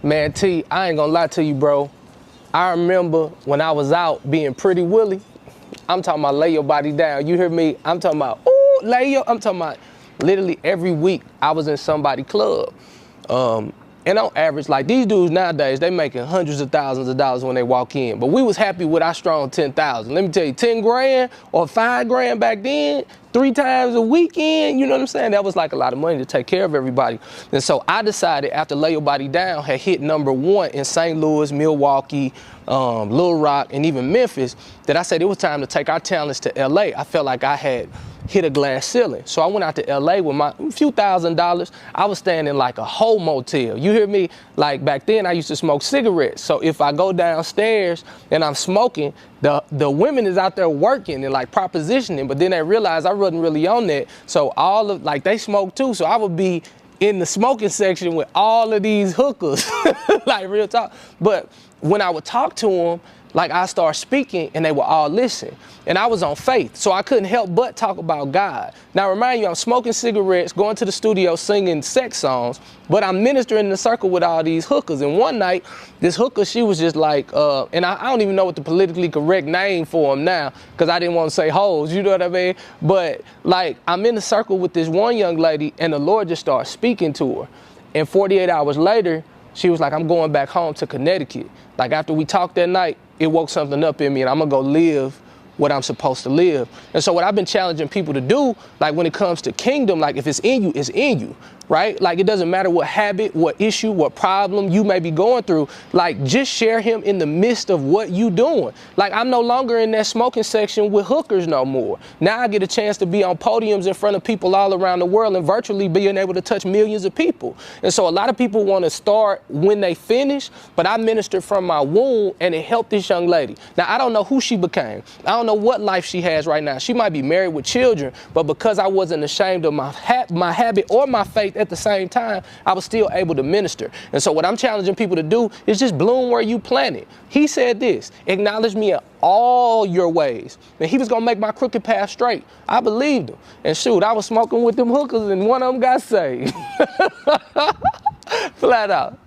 Man, T, I ain't gonna lie to you, bro. I remember when I was out being pretty Willie. I'm talking about lay your body down. You hear me? I'm talking about, ooh, I'm talking about literally every week I was in somebody's club. And on average, like these dudes nowadays, they making hundreds of thousands of dollars when they walk in. But we was happy with our strong 10,000. Let me tell you, 10 grand or 5 grand back then, 3 times a weekend, you know what I'm saying? That was like a lot of money to take care of everybody. And so I decided after Lay Your Body Down had hit #1 in St. Louis, Milwaukee, Little Rock, and even Memphis, that I said it was time to take our talents to LA. I felt like I had hit a glass ceiling. So I went out to LA with my few $1,000s. I was staying in like a whole motel. You hear me? Like back then I used to smoke cigarettes. So if I go downstairs and I'm smoking, the women is out there working and like propositioning, but then they realized I wasn't really on that. So all of, like they smoke too. So I would be in the smoking section with all of these hookers, like real talk. But when I would talk to them, like I started speaking and they would all listen. And I was on faith, so I couldn't help but talk about God. Now remind you, I'm smoking cigarettes, going to the studio, singing sex songs, but I'm ministering in the circle with all these hookers. And one night, this hooker, she was just like, and I don't even know what the politically correct name for them now, because I didn't want to say hoes, you know what I mean? But like, I'm in the circle with this one young lady and the Lord just started speaking to her. And 48 hours later, she was like, I'm going back home to Connecticut. Like after we talked that night, it woke something up in me and I'm gonna go live what I'm supposed to live. And so what I've been challenging people to do, like when it comes to kingdom, like if it's in you, it's in you, right? Like it doesn't matter what habit, what issue, what problem you may be going through, like just share him in the midst of what you doing. Like I'm no longer in that smoking section with hookers no more. Now I get a chance to be on podiums in front of people all around the world and virtually being able to touch millions of people. And so a lot of people want to start when they finish, but I ministered from my womb and it helped this young lady. Now I don't know who she became. I don't know what life she has right now. She might be married with children, but because I wasn't ashamed of my habit or my faith at the same time, I was still able to minister. And so what I'm challenging people to do is just bloom where you planted. He said this, acknowledge me in all your ways. And he was gonna make my crooked path straight. I believed him. And shoot, I was smoking with them hookers and one of them got saved. Flat out.